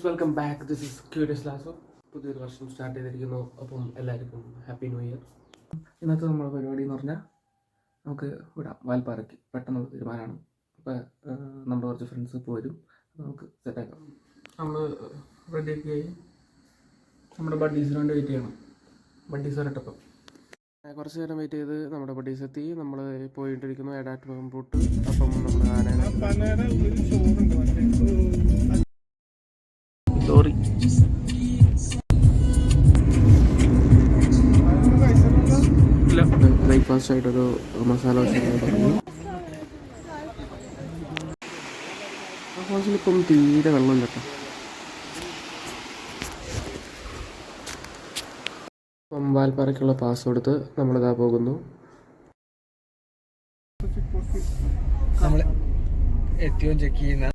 Guys welcome back. This is curious lasso. പുതിയൊരു വർഷം start ചെയ്തിരിക്കുന്നു. അപ്പം എല്ലാവർക്കും ഹാപ്പി ന്യൂ ഇയർ. ഇന്നത്തെ നമ്മുടെ പരിപാടി എന്ന് പറഞ്ഞാൽ നമുക്ക് വിടാം വാൽപ്പാറയ്ക്ക്. പെട്ടെന്ന് തീരുമാനമാണ്. അപ്പോൾ നമ്മുടെ കുറച്ച് ഫ്രണ്ട്സ് ഇപ്പോൾ വരും. നമുക്ക് സെറ്റാക്കാം. നമ്മൾ റെഡിയൊക്കെ ആയി നമ്മുടെ ബഡ്ഡീസിന് വേണ്ടി വെയിറ്റ് ചെയ്യണം. ബഡ്ഡീസ് വരട്ടപ്പം കുറച്ച് നേരം വെയിറ്റ് ചെയ്ത് നമ്മുടെ ബഡ്ഡീസ് എത്തി. നമ്മൾ പോയിട്ടിരിക്കുന്നു എടാട്ട് റൂട്ട്. അപ്പം നമ്മൾ സോറി ഇല്ല. ബ്രേക്ക്ഫാസ്റ്റ് ആയിട്ടൊരു മസാല ദോശ പറഞ്ഞു. ഇപ്പം തീരെ വെള്ളമില്ല കേട്ടോ. അപ്പം വാൽപ്പാറയ്ക്കുള്ള പാസ് കൊടുത്ത് നമ്മളിതാ പോകുന്നു. നമ്മൾ എത്തിയോ ചെക്ക് ചെയ്യുന്ന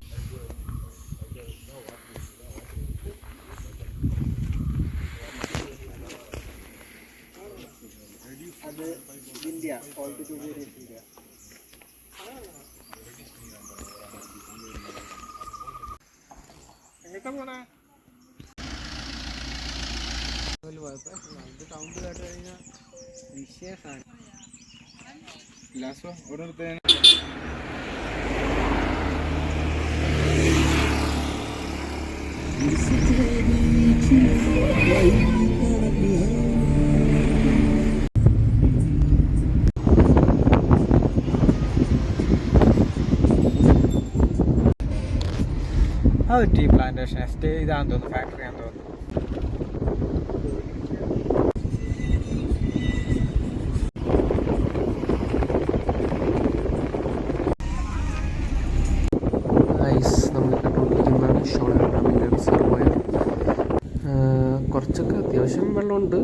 സൗണ്ട് കേട്ട് കഴിഞ്ഞാൽ വിശേഷമാണ്. ലാസ്റ്റ് ഓരോരുത്തർ അത് ടീ പ്ലാന്റേഷൻ സ്റ്റേ ഇതാന്ന് തോന്നുന്നു, ഫാക്ടറി ആണെന്ന് തോന്നുന്നു. നമ്മൾ കണ്ടുകൊണ്ടിരിക്കുന്നതാണ് ഷോളയാർ ഡാമിൻ്റെ റിസർവോയർ. കുറച്ചൊക്കെ അത്യാവശ്യം വെള്ളമുണ്ട്.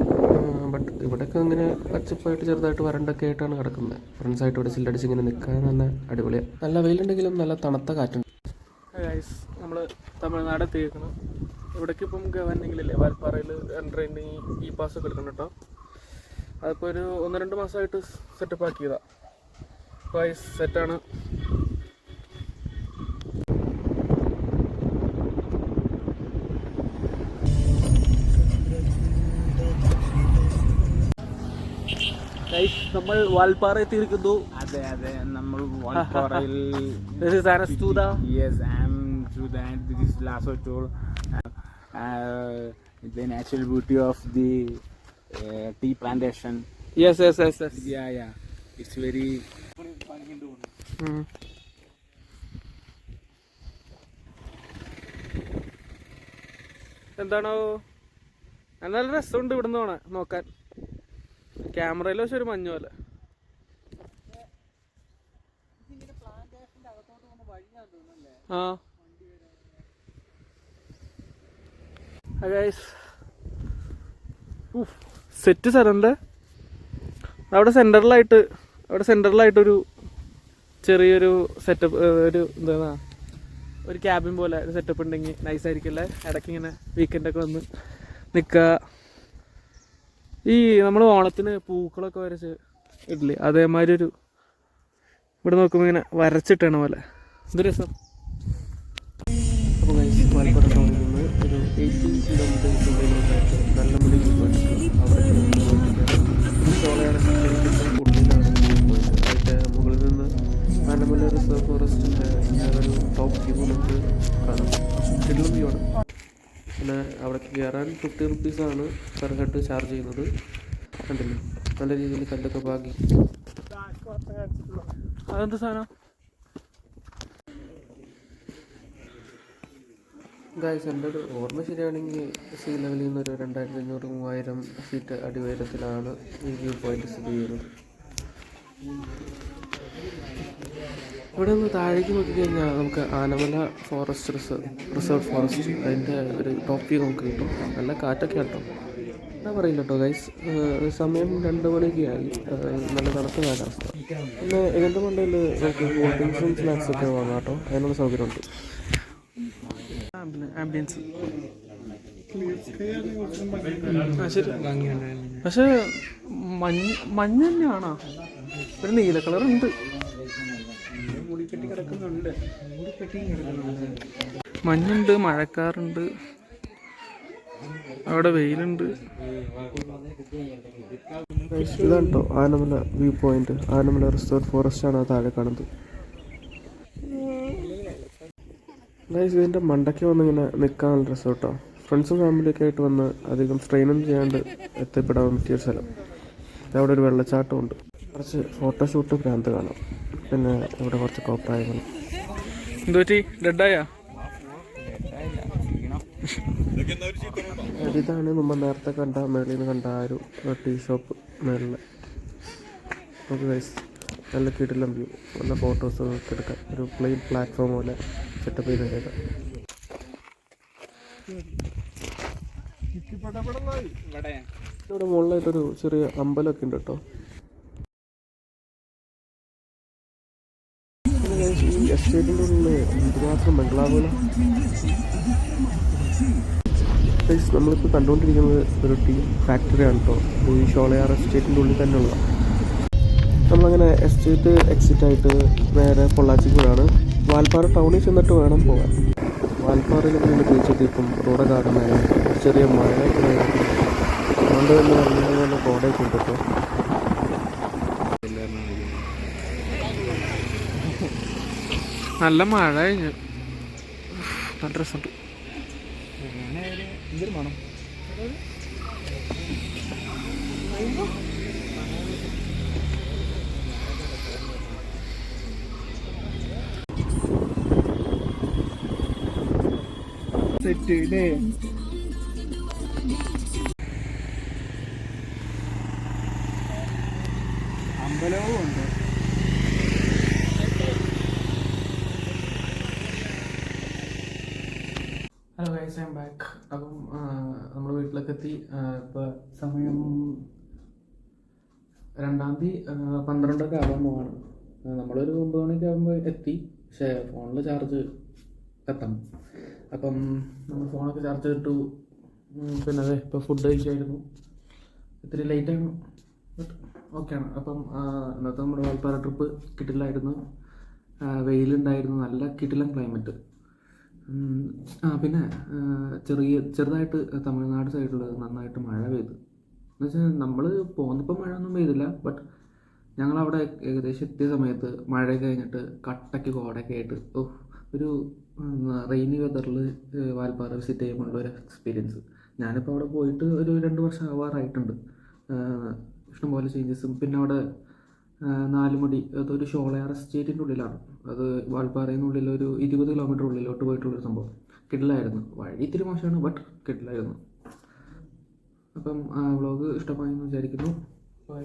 ബട്ട് ഇവിടെയൊക്കെ ഇങ്ങനെ പച്ചപ്പായിട്ട് ചെറുതായിട്ട് വരണ്ടൊക്കെ ആയിട്ടാണ് കിടക്കുന്നത്. ഫ്രണ്ട്സായിട്ട് ഇവിടെ ചില്ലടിച്ച് ഇങ്ങനെ നിൽക്കാൻ നല്ല അടിപൊളിയാണ്. നല്ല വെയിലുണ്ടെങ്കിലും നല്ല തണുത്ത കാറ്റുണ്ട്. ഗൈസ് നമ്മൾ തമിഴ്നാട് എത്തിയിരിക്കണം. ഇവിടേക്ക് ഇപ്പം ഗവൺമെൻറ്റില്ലേ വാൽപ്പാറയിൽ എൻ്റർ ചെയ്യുന്ന ഈ പാസ്സൊക്കെ എടുക്കണം കേട്ടോ. അതിപ്പോൾ ഒരു 1-2 മാസമായിട്ട് സെറ്റപ്പ് ആക്കിയതാണ്. ഗൈസ് സെറ്റാണ്. നമ്മൾ വാൽപ്പാറ എത്തിയിരിക്കുന്നു. അതെ അതെ, നമ്മൾ വാൽപ്പാറയിൽ. This is Anastuda. Yes, I am Juda and this is Lasso tour. The natural beauty of the tea plantation. Yes. Yeah. It's very. എന്താണോ നല്ല രസമുണ്ട് ഇവിടുന്ന് നോക്കാൻ. ക്യാമറയിൽ പക്ഷെ ഒരു മഞ്ഞ പോലെ. സെറ്റ് സ്ഥലമുണ്ട് അവിടെ സെൻറ്ററിലായിട്ടൊരു ചെറിയൊരു സെറ്റപ്പ്, ഒരു ക്യാബിൻ പോലെ ഒരു സെറ്റപ്പ് ഉണ്ടെങ്കിൽ നൈസായിരിക്കില്ലേ. ഇടയ്ക്ക് ഇങ്ങനെ വീക്കെൻഡൊക്കെ വന്ന് നിൽക്കുക. ഈ നമ്മൾ ഓണത്തിന് പൂക്കളൊക്കെ വരച്ച് ഇടില്ലേ, അതേമാതിരി ഒരു ഇവിടെ നോക്കുമ്പോൾ ഇങ്ങനെ വരച്ചിട്ടാണ് പോലെ. ഇത് രസം. അപ്പോൾ വാൽപ്പാറ ടൗണിൽ നിന്ന് ഒരു 18 കിലോമീറ്റേഴ്സ് നല്ല മുടി ഉള്ളിലാണ് പോയത്. അതിൻ്റെ മുകളിൽ നിന്ന് ആനമല റിസർവ് ഫോറസ്റ്റിൻ്റെ ഒരു ടോപ്പ് വ്യൂ നമുക്ക് കാണാം. കിടിലം വ്യൂ ആണ്. പിന്നെ അവിടേക്ക് കയറാൻ 50 റുപ്പീസാണ് പെർ ഹെഡ് ചാർജ് ചെയ്യുന്നത്. കണ്ടില്ലേ, നല്ല രീതിയിൽ കല്ലൊക്കെ പാകി. അതെന്ത് സാധനം ഗായ്സ്? എൻ്റെ ഒരു ഓർമ്മ ശരിയാണെങ്കിൽ സീ ലെവലിൽ നിന്ന് ഒരു 2500-3000 ഫീറ്റ് അടിഉയരത്തിലാണ് ഈ വ്യൂ പോയിന്റ് സ്ഥിതി ചെയ്യുന്നത്. ഇവിടെ നിന്ന് താഴേക്ക് നോക്കിക്കഴിഞ്ഞാൽ നമുക്ക് ആനമല റിസർവ് ഫോറസ്റ്റ് അതിൻ്റെ ഒരു ടോപ്പ് വ്യൂ നമുക്ക് കിട്ടും. നല്ല കാറ്റൊക്കെ കേട്ടോ. എന്താ പറയില്ല കേട്ടോ ഗൈസ്. സമയം 2 മണിയൊക്കെ ആയി. നല്ല തണുത്ത കാലാവസ്ഥ. പിന്നെ ഇതിൻ്റെ മണ്ടയിൽ നമുക്ക് കൂൾ ഡ്രിങ്ക്സും സ്നാക്സൊക്കെ വാങ്ങാം കേട്ടോ. അതിനുള്ള സൗകര്യമുണ്ട്. ആംബിയൻസ് ശരി. പക്ഷേ മഞ്ഞ തന്നെയാണോ? ഒരു നീല കളറുണ്ട്. മഞ്ഞുണ്ട്, മഴക്കാറുണ്ട്, അവിടെ വെയിലുണ്ട്. ഇതാണ് കേട്ടോ Anamala view point. Anamala resort forest ആണ് താഴെ കാണുന്നത്. ഗൈസ് ഇതിൻ്റെ മണ്ടയ്ക്ക് വന്നിങ്ങനെ നിൽക്കാനുള്ള റിസോർട്ടാണ്. ഫ്രണ്ട്സും ഫാമിലിയൊക്കെ ആയിട്ട് വന്ന് അധികം സ്ട്രെയിനൊന്നും ചെയ്യാണ്ട് എത്തിപ്പെടാൻ പറ്റിയ ഒരു സ്ഥലം. അവിടെ ഒരു വെള്ളച്ചാട്ടമുണ്ട്, കുറച്ച് ഫോട്ടോഷൂട്ട് ഭ്രാന്ത് കാണാം. പിന്നെ ഇവിടെ കുറച്ച് കോപ്രായങ്ങൾ. എന്തുപറ്റി, ഡെഡായ? ഇതാണ് നമ്മൾ നേരത്തെ കണ്ട മേളിൽ നിന്ന് കണ്ട ആ ഒരു ടീ ഷോപ്പ് മേളിൽ. നമുക്ക് ഗൈസ് നല്ല കിടിലം വ്യൂ, നല്ല ഫോട്ടോസ് ഒക്കെ എടുക്കാം. ഒരു പ്ലെയിൻ പ്ലാറ്റ്ഫോം പോലെ സെറ്റപ്പ് ചെയ്തേക്കാം. ഇവിടെ മുകളിലായിട്ടൊരു ചെറിയ അമ്പലമൊക്കെ ഉണ്ട് കേട്ടോ. ഈ എസ്റ്റേറ്റിൻ്റെ ഉള്ളിൽ എന്തുമാത്രം ബംഗ്ലാവുകളാണ്. നമ്മളിപ്പോൾ കണ്ടുകൊണ്ടിരിക്കുന്നത് ഒരു ടീ ഫാക്ടറിയാണ് കേട്ടോ. ഈ ഷോളയാർ എസ്റ്റേറ്റിൻ്റെ ഉള്ളിൽ തന്നെയുള്ള. നമ്മളങ്ങനെ എസ്റ്റേറ്റ് എക്സിറ്റ് ആയിട്ട് നേരെ പൊള്ളാച്ചിക്കൂടാണ്. വാൽപ്പാറ ടൗണിൽ ചെന്നിട്ട് വേണം പോകാൻ. വാൽപ്പാറയിൽ നിന്ന് തിരിച്ചെത്തിയപ്പം റോഡ് കാണുന്നതിന് ചെറിയ മഴയൊക്കെ അതുകൊണ്ട് തന്നെ നല്ല കോടയൊക്കെ ഉണ്ട് കേട്ടോ. നല്ല മഴ കഴിഞ്ഞു, നല്ല രസമുണ്ട്. എന്തൊരു മണം. സെറ്റ് ഇല്ലേ? അമ്പലവും ഉണ്ട്. Hello guys, I M back. അപ്പം നമ്മൾ വീട്ടിലൊക്കെ എത്തി. ഇപ്പോൾ സമയം 2-ാം തീയതി 12 ആവാൻ പോവാണ്. നമ്മളൊരു 9 മണിയൊക്കെ ആകുമ്പോൾ എത്തി. പക്ഷേ ഫോണിൽ ചാർജ് എത്തണം. അപ്പം നമ്മൾ ഫോണൊക്കെ ചാർജ് ചെയ്തിട്ടു. പിന്നെ അതെ ഇപ്പോൾ ഫുഡ് കഴിച്ചായിരുന്നു. ഇത്തിരി ലേറ്റാണ്, ബട്ട് ഓക്കെയാണ്. അപ്പം ഇന്നത്തെ നമ്മുടെ വാൽപ്പാറ ട്രിപ്പ് കിട്ടില്ലായിരുന്നു. വെയിലുണ്ടായിരുന്നു, നല്ല കിട്ടില്ല ക്ലൈമറ്റ്. പിന്നെ ചെറുതായിട്ട് തമിഴ്നാട് സൈഡിൽ നന്നായിട്ട് മഴ പെയ്തു. എന്നുവെച്ചാൽ നമ്മൾ പോന്നപ്പോൾ മഴയൊന്നും പെയ്തില്ല, ബട്ട് ഞങ്ങളവിടെ ഏകദേശം എത്തിയ സമയത്ത് മഴ കഴിഞ്ഞിട്ട് കട്ടയ്ക്ക് കോടയൊക്കെ ആയിട്ട് ഒരു റെയിനി വെതറിൽ വാൽപ്പാറ വിസിറ്റ് ചെയ്യുമ്പോൾ ഒരു എക്സ്പീരിയൻസ്. ഞാനിപ്പോൾ അവിടെ പോയിട്ട് ഒരു 2 വർഷം ആവാറായിട്ടുണ്ട്. ഇഷ്ടംപോലെ ചേഞ്ചസും. പിന്നെ അവിടെ 4 മടി, അതൊരു ഷോളയാർ എസ്റ്റേറ്റിൻ്റെ ഉള്ളിലാണ്. അത് വാൽപ്പാറയിൽ നിന്നുള്ളിൽ ഒരു 20 കിലോമീറ്റർ ഉള്ളിലോട്ട് പോയിട്ടുള്ളൊരു സംഭവം. കിടിലായിരുന്നു. വഴി ഇത്തിരി മോശമാണ്, ബട്ട് കിടിലായിരുന്നു. അപ്പം വ്ളോഗ് ഇഷ്ടമായെന്ന് വിചാരിക്കുന്നു. ബൈ.